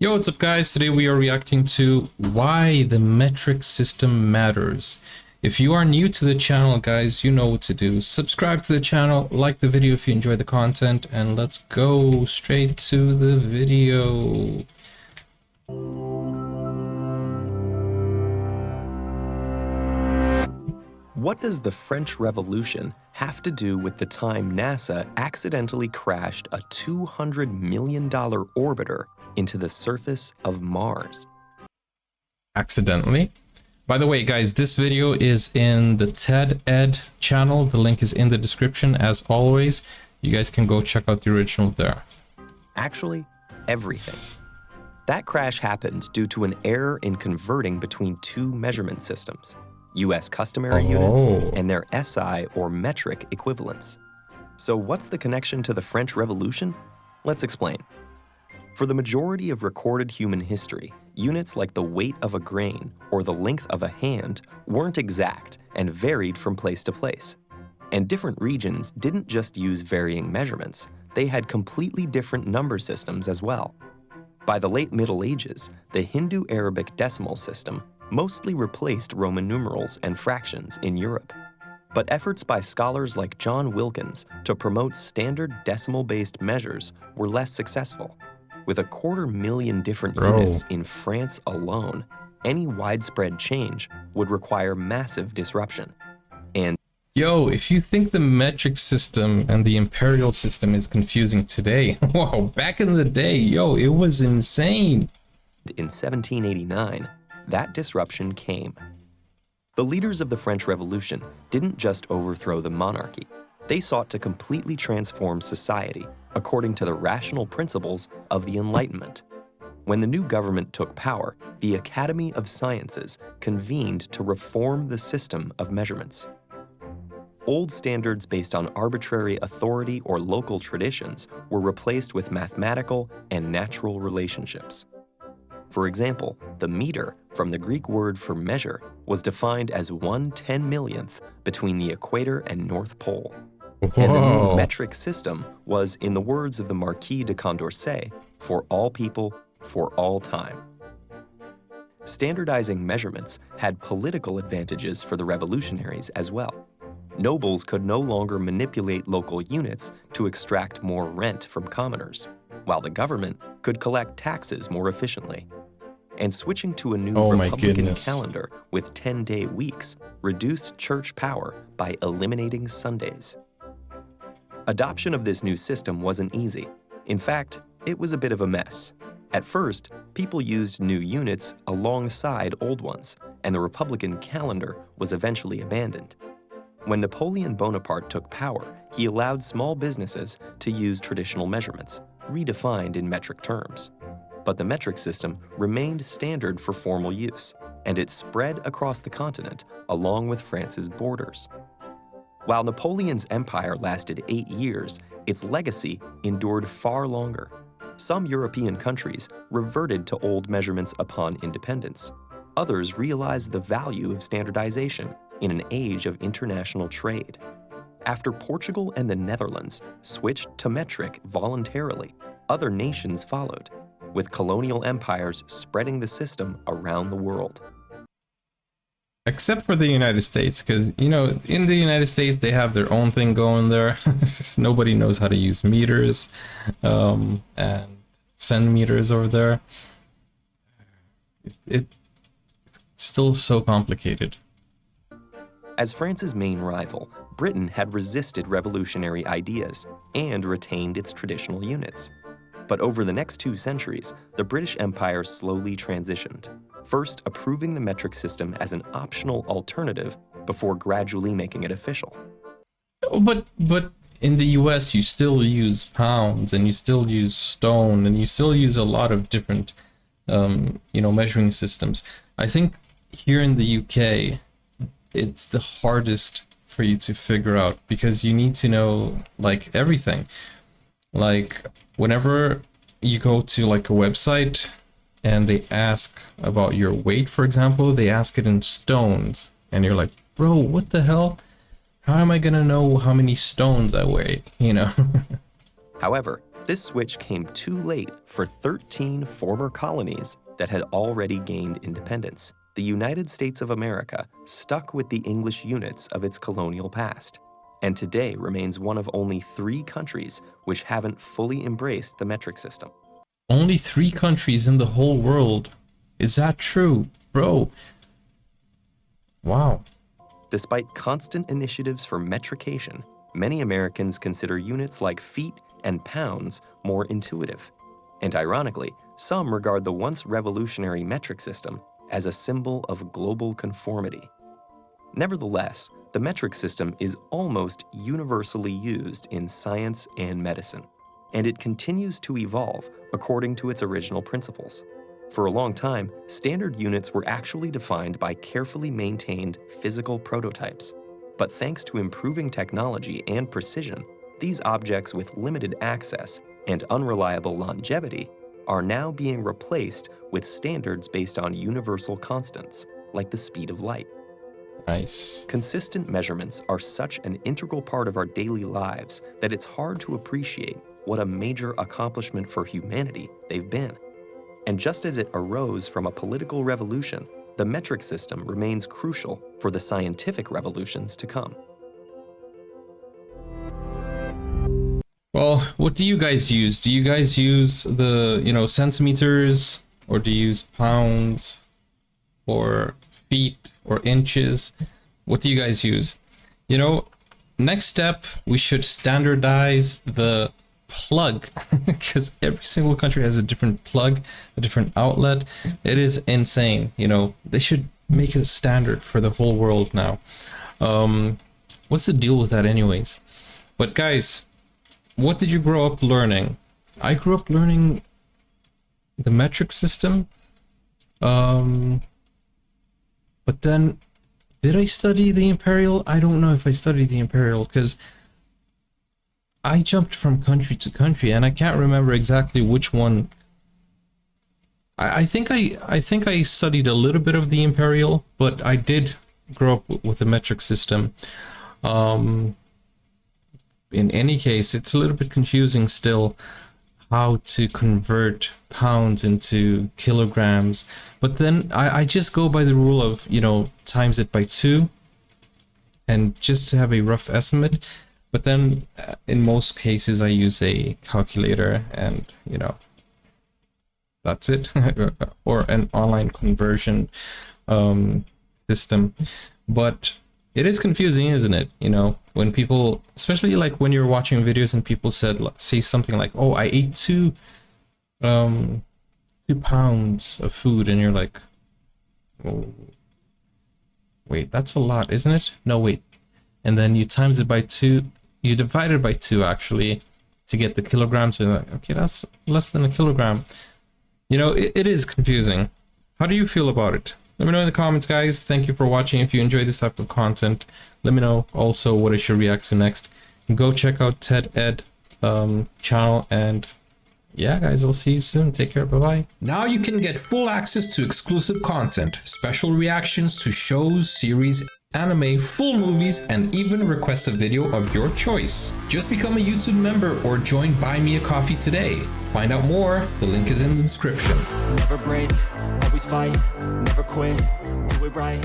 Yo, what's up guys? Today we are reacting to why the metric system matters. If you are new to the channel, guys, you know what to do. Subscribe to the channel, like the video if you enjoy the content, and let's go straight to the video. What does the French Revolution have to do with the time NASA accidentally crashed a $200 million orbiter into the surface of Mars? Accidentally. By the way, guys, this video is in the TED Ed channel. The link is in the description as always. You guys can go check out the original there. Actually, everything. That crash happened due to an error in converting between two measurement systems, US customary units and their SI or metric equivalents. So what's the connection to the French Revolution? Let's explain. For the majority of recorded human history, units like the weight of a grain or the length of a hand weren't exact and varied from place to place. And different regions didn't just use varying measurements, they had completely different number systems as well. By the late Middle Ages, the Hindu-Arabic decimal system mostly replaced Roman numerals and fractions in Europe. But efforts by scholars like John Wilkins to promote standard decimal-based measures were less successful. With 250,000 different units in France alone, any widespread change would require massive disruption. And yo, if you think the metric system and the imperial system is confusing today, wow, back in the day, yo, it was insane. In 1789, that disruption came. The leaders of the French Revolution didn't just overthrow the monarchy. They sought to completely transform society according to the rational principles of the Enlightenment. When the new government took power, the Academy of Sciences convened to reform the system of measurements. Old standards based on arbitrary authority or local traditions were replaced with mathematical and natural relationships. For example, the meter, from the Greek word for measure, was defined as 1/10,000,000th between the equator and North Pole. And the new metric system was, in the words of the Marquis de Condorcet, for all people, for all time. Standardizing measurements had political advantages for the revolutionaries as well. Nobles could no longer manipulate local units to extract more rent from commoners, while the government could collect taxes more efficiently. And switching to a new Republican calendar with 10-day weeks reduced church power by eliminating Sundays. Adoption of this new system wasn't easy. In fact, it was a bit of a mess. At first, people used new units alongside old ones, and the Republican calendar was eventually abandoned. When Napoleon Bonaparte took power, he allowed small businesses to use traditional measurements, redefined in metric terms. But the metric system remained standard for formal use, and it spread across the continent along with France's borders. While Napoleon's empire lasted 8 years, its legacy endured far longer. Some European countries reverted to old measurements upon independence. Others realized the value of standardization in an age of international trade. After Portugal and the Netherlands switched to metric voluntarily, other nations followed, with colonial empires spreading the system around the world. Except for the United States, because, you know, in the United States, they have their own thing going there. Nobody knows how to use meters and centimeters over there. It's still so complicated. As France's main rival, Britain had resisted revolutionary ideas and retained its traditional units. But over the next 2 centuries, the British Empire slowly transitioned, first approving the metric system as an optional alternative before gradually making it official. But in the US, you still use pounds, and you still use stone, and you still use a lot of different, measuring systems. I think here in the UK, it's the hardest for you to figure out because you need to know like everything. Like whenever you go to like a website and they ask about your weight, for example, they ask it in stones, and you're like, bro, what the hell? How am I gonna know how many stones I weigh, you know? However, This switch came too late for 13 former colonies that had already gained independence. The United States of America stuck with the English units of its colonial past, and today remains one of only 3 countries which haven't fully embraced the metric system. Only 3 countries in the whole world. Is that true, bro? Wow. Despite constant initiatives for metrication, many Americans consider units like feet and pounds more intuitive. And ironically, some regard the once revolutionary metric system as a symbol of global conformity. Nevertheless, the metric system is almost universally used in science and medicine, and it continues to evolve according to its original principles. For a long time, standard units were actually defined by carefully maintained physical prototypes. But thanks to improving technology and precision, these objects with limited access and unreliable longevity are now being replaced with standards based on universal constants, like the speed of light. Nice. Consistent measurements are such an integral part of our daily lives that it's hard to appreciate what a major accomplishment for humanity they've been. And just as it arose from a political revolution, the metric system remains crucial for the scientific revolutions to come. Well, what do you guys use? Do you guys use the, centimeters, or do you use pounds, or feet, or inches? What do you guys use? Next step, we should standardize the plug, because every single country has a different plug, a different outlet. It is insane. They should make a standard for the whole world now. What's the deal with that anyways? But guys, what did you grow up learning? I grew up learning the metric system. But then, did I study the imperial? I don't know if I studied the imperial, because I jumped from country to country, and I can't remember exactly which one. I think I studied a little bit of the imperial, but I did grow up with the metric system. In any case, it's a little bit confusing still how to convert pounds into kilograms. But then I just go by the rule of, times it by 2, and just to have a rough estimate. But then in most cases I use a calculator, and that's it. Or an online conversion system. But it is confusing, isn't it? When people, especially like when you're watching videos and people say something like, oh, I ate 2 pounds of food, and you're like, oh, wait, that's a lot, isn't it? No, wait. And then you times it by 2, you divide it by 2 actually to get the kilograms. So you're like, okay, that's less than a kilogram. It is confusing. How do you feel about it? Let me know in the comments, guys. Thank you for watching. If you enjoy this type of content, let me know also what I should react to next. Go check out Ted Ed channel, and yeah, guys, I'll see you soon. Take care. Bye-bye. Now you can get full access to exclusive content, special reactions to shows, series, anime, full movies, and even request a video of your choice. Just become a YouTube member or join Buy Me a Coffee today. Find out more, the link is in the description. Never break, always fight, never quit, do it right.